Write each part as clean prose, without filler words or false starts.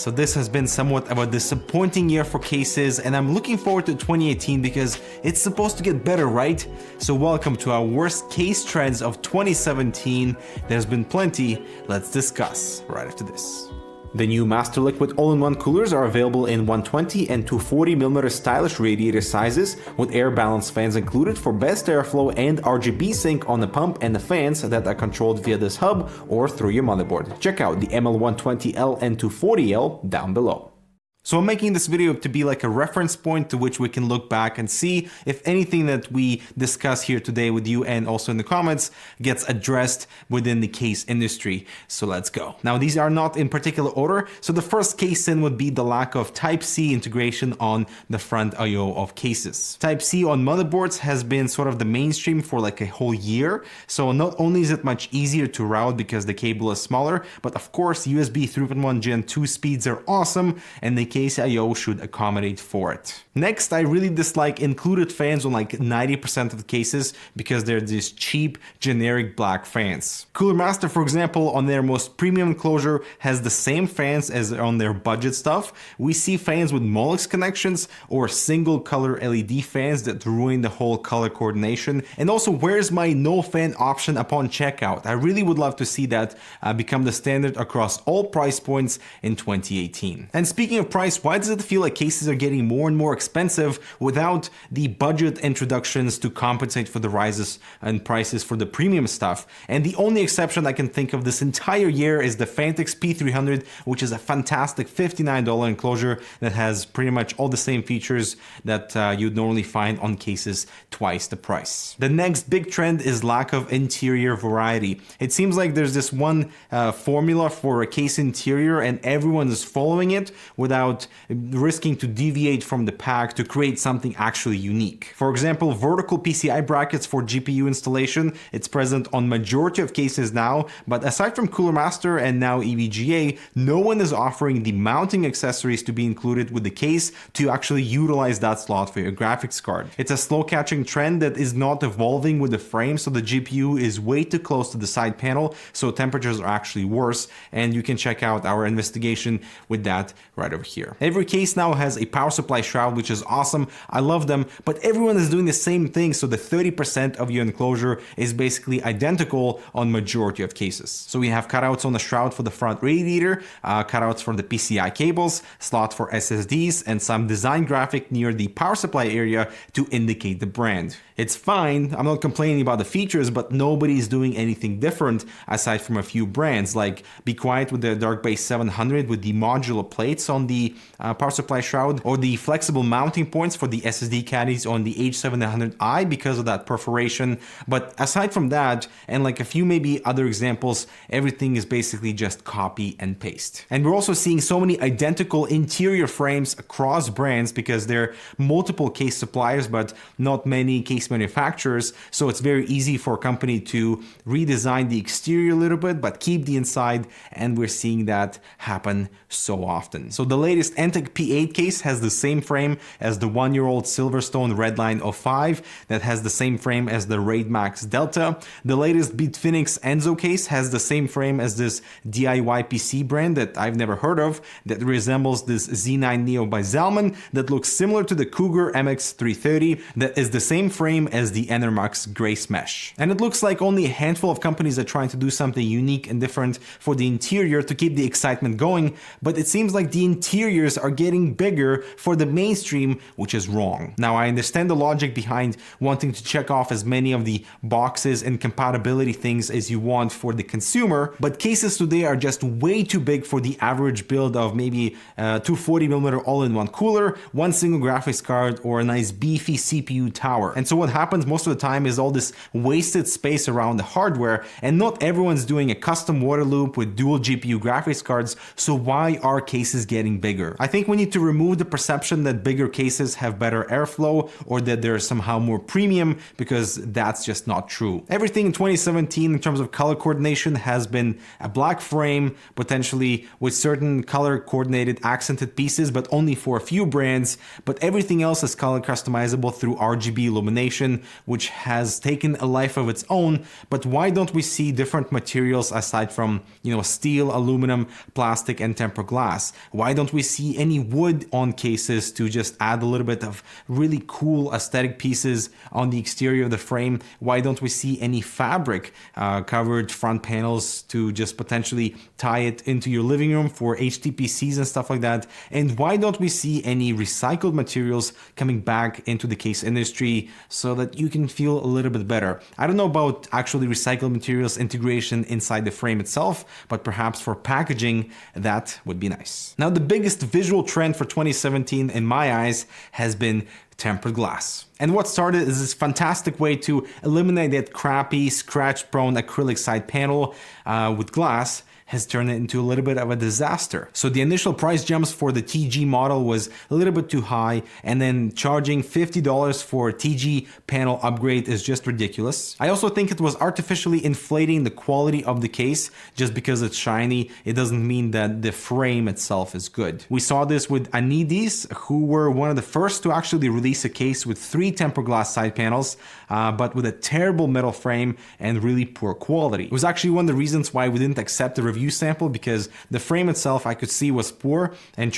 So this has been somewhat of a disappointing year for cases, and I'm looking forward to 2018 because it's supposed to get better, right? So welcome to our worst case trends of 2017. There's been plenty. Let's discuss right after this. The new Master Liquid all-in-one coolers are available in 120 and 240mm stylish radiator sizes, with air balance fans included for best airflow and RGB sync on the pump and the fans that are controlled via this hub or through your motherboard. Check out the ML120L and 240L down below. So I'm making this video to be like a reference point to which we can look back and see if anything that we discuss here today with you and also in the comments gets addressed within the case industry. So let's go. Now these are not in particular order. So the first case sin would be the lack of Type-C integration on the front I/O of cases. Type-C on motherboards has been sort of the mainstream for like a whole year. So not only is it much easier to route because the cable is smaller, but of course USB 3.1 Gen 2 speeds are awesome and the case I/O should accommodate for it. Next, I really dislike included fans on like 90% of the cases because they're these cheap generic black fans. Cooler Master, for example, on their most premium enclosure has the same fans as on their budget stuff. We see fans with Molex connections or single color LED fans that ruin the whole color coordination. And also, where's my no fan option upon checkout? I really would love to see that become the standard across all price points in 2018. And speaking of price, why does it feel like cases are getting more and more expensive without the budget introductions to compensate for the rises in prices for the premium stuff? And the only exception I can think of this entire year is the Phanteks P300, which is a fantastic $59 enclosure that has pretty much all the same features that you'd normally find on cases twice the price. The next big trend is lack of interior variety. It seems like there's this one formula for a case interior and everyone is following it without risking to deviate from the pack to create something actually unique. For example, vertical PCI brackets for GPU installation, it's present on majority of cases now, but aside from Cooler Master and now EVGA, no one is offering the mounting accessories to be included with the case to actually utilize that slot for your graphics card. It's a slow catching trend that is not evolving with the frame, so the GPU is way too close to the side panel, so temperatures are actually worse, and you can check out our investigation with that right over here. Every case now has a power supply shroud, which is awesome. I love them, but everyone is doing the same thing, so the 30% of your enclosure is basically identical on majority of cases. So we have cutouts on the shroud for the front radiator, cutouts for the PCI cables, slot for SSDs, and some design graphic near the power supply area to indicate the brand. It's fine, I'm not complaining about the features, but nobody is doing anything different aside from a few brands, like Be Quiet with the Darkbase 700 with the modular plates on the power supply shroud, or the flexible mounting points for the SSD caddies on the H700i because of that perforation. But aside from that, and like a few maybe other examples, everything is basically just copy and paste. And we're also seeing so many identical interior frames across brands because there are multiple case suppliers but not many case manufacturers, so it's very easy for a company to redesign the exterior a little bit but keep the inside, and we're seeing that happen so often. So the latest Antec P8 case has the same frame as the one-year-old Silverstone Redline 05 that has the same frame as the Raid Max Delta. The latest Bitfinex Enzo case has the same frame as this DIY PC brand that I've never heard of that resembles this Z9 Neo by Zalman that looks similar to the Cougar MX330 that is the same frame as the Enermax Grace Mesh. And it looks like only a handful of companies are trying to do something unique and different for the interior to keep the excitement going, but it seems like the interiors are getting bigger for the mainstream, which is wrong. Now, I understand the logic behind wanting to check off as many of the boxes and compatibility things as you want for the consumer, but cases today are just way too big for the average build of maybe 240mm all-in-one cooler, one single graphics card, or a nice beefy CPU tower. And so what happens most of the time is all this wasted space around the hardware, and not everyone's doing a custom water loop with dual GPU graphics cards, so why are cases getting bigger? bigger. I think we need to remove the perception that bigger cases have better airflow or that they're somehow more premium, because that's just not true. Everything in 2017 in terms of color coordination has been a black frame, potentially with certain color coordinated accented pieces, but only for a few brands. But everything else is color customizable through RGB illumination, which has taken a life of its own. But why don't we see different materials aside from, steel, aluminum, plastic, and tempered glass? Why don't we see any wood on cases to just add a little bit of really cool aesthetic pieces on the exterior of the frame? Why don't we see any fabric covered front panels to just potentially tie it into your living room for HTPCs and stuff like that? And why don't we see any recycled materials coming back into the case industry so that you can feel a little bit better? I don't know about actually recycled materials integration inside the frame itself, but perhaps for packaging, that would be nice. Now, the biggest visual trend for 2017 in my eyes has been tempered glass. And what started is this fantastic way to eliminate that crappy, scratch-prone acrylic side panel with glass has turned it into a little bit of a disaster. So the initial price jumps for the TG model was a little bit too high, and then charging $50 for a TG panel upgrade is just ridiculous. I also think it was artificially inflating the quality of the case. Just because it's shiny, it doesn't mean that the frame itself is good. We saw this with Anidis, who were one of the first to actually release a case with 3 tempered glass side panels, but with a terrible metal frame and really poor quality. It was actually one of the reasons why we didn't accept the review sample, because the frame itself I could see was poor and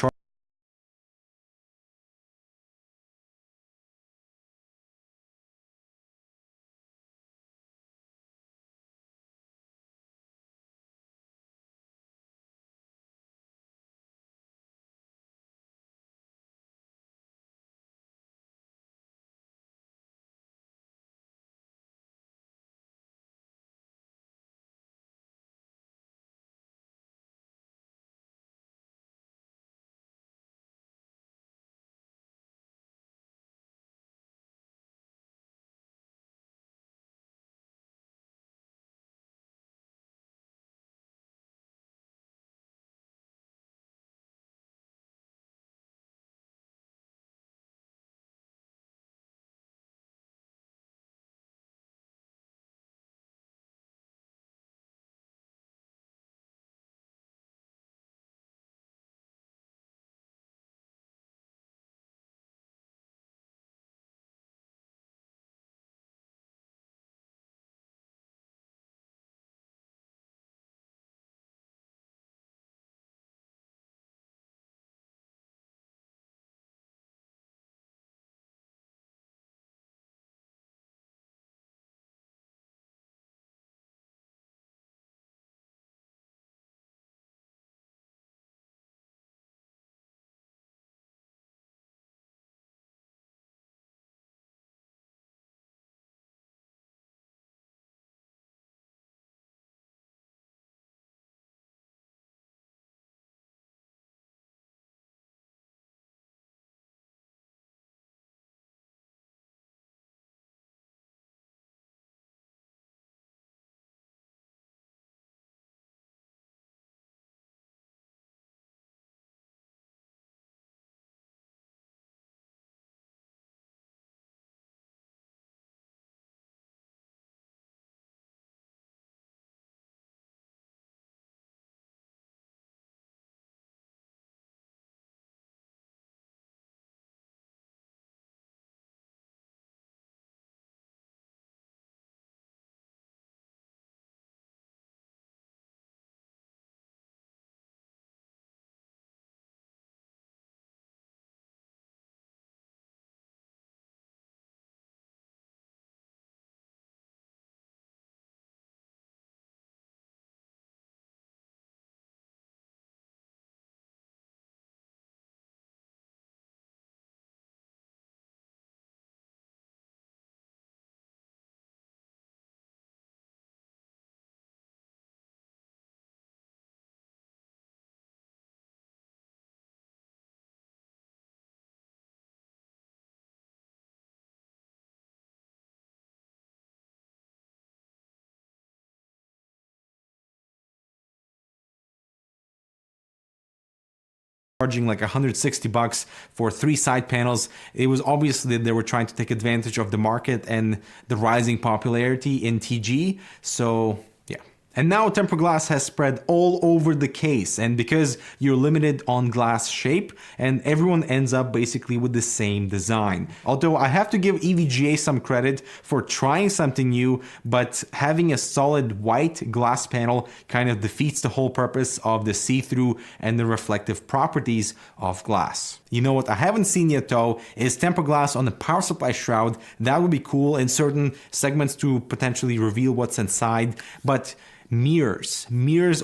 charging like $160 for 3 side panels. It was obviously they were trying to take advantage of the market and the rising popularity in TG. So yeah. And now tempered glass has spread all over the case, and because you're limited on glass shape, and everyone ends up basically with the same design. Although I have to give EVGA some credit for trying something new, but having a solid white glass panel kind of defeats the whole purpose of the see-through and the reflective properties of glass. You know what I haven't seen yet though is tempered glass on the power supply shroud. That would be cool in certain segments to potentially reveal what's inside, but mirrors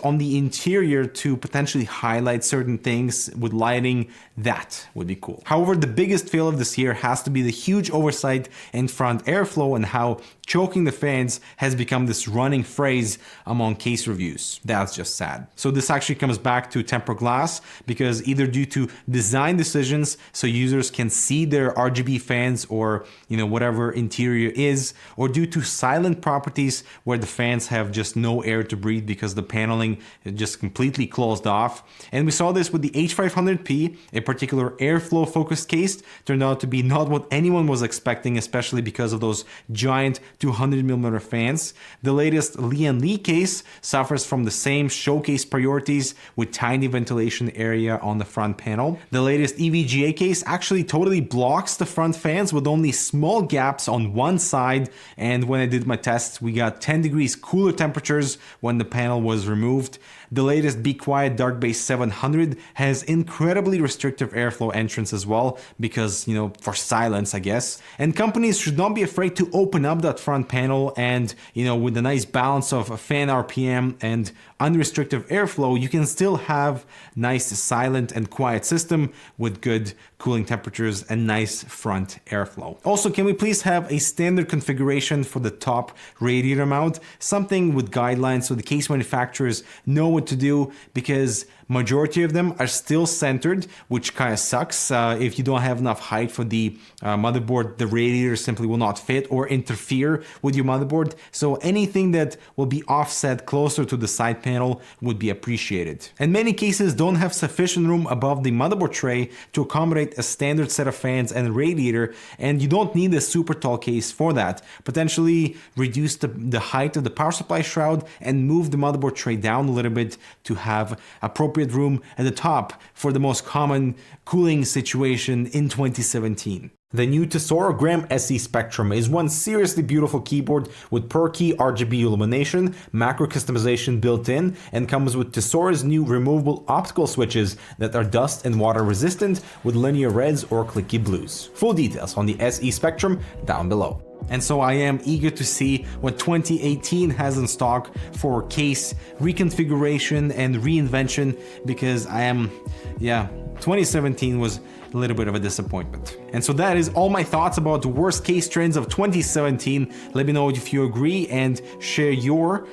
on the interior to potentially highlight certain things with lighting, that would be cool. However, the biggest fail of this year has to be the huge oversight in front airflow and how choking the fans has become this running phrase among case reviews. That's just sad. So this actually comes back to tempered glass, because either due to design decisions so users can see their RGB fans or whatever interior is, or due to silent properties where the fans have just no air to breathe because the paneling is just completely closed off. And we saw this with the H500P, a particular airflow focused case turned out to be not what anyone was expecting, especially because of those giant 200mm fans. The latest Lian Li case suffers from the same showcase priorities with tiny ventilation area on the front panel. The latest EVGA case actually totally blocks the front fans with only small gaps on one side, and when I did my tests we got 10 degrees cooler temperatures when the panel was removed. The latest Be Quiet Dark-Base 700 has incredibly restrictive airflow entrance as well, because, for silence, I guess. And companies should not be afraid to open up that front panel, and, with a nice balance of fan RPM and unrestricted airflow, you can still have nice silent and quiet system with good cooling temperatures and nice front airflow. Also, can we please have a standard configuration for the top radiator mount? Something with guidelines so the case manufacturers know what to do, because majority of them are still centered, which kind of sucks. If you don't have enough height for the motherboard, the radiator simply will not fit or interfere with your motherboard. So anything that will be offset closer to the side panel would be appreciated. And many cases don't have sufficient room above the motherboard tray to accommodate a standard set of fans and radiator, and you don't need a super tall case for that. Potentially reduce the height of the power supply shroud and move the motherboard tray down a little bit to have appropriate room at the top for the most common cooling situation in 2017. The new Tesoro Gram SE Spectrum is one seriously beautiful keyboard with per key RGB illumination, macro customization built in, and comes with Tesoro's new removable optical switches that are dust and water resistant with linear reds or clicky blues. Full details on the SE Spectrum down below. And so I am eager to see what 2018 has in stock for case reconfiguration and reinvention, because 2017 was a little bit of a disappointment. And so that is all my thoughts about the worst case trends of 2017. Let me know if you agree and share your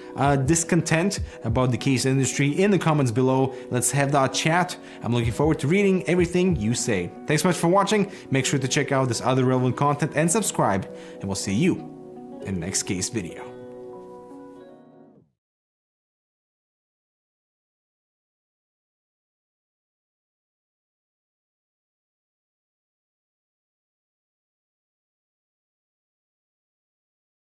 discontent about the case industry in the comments below. Let's have that chat. I'm looking forward to reading everything you say. Thanks so much for watching. Make sure to check out this other relevant content and subscribe, and we'll see you in the next case video.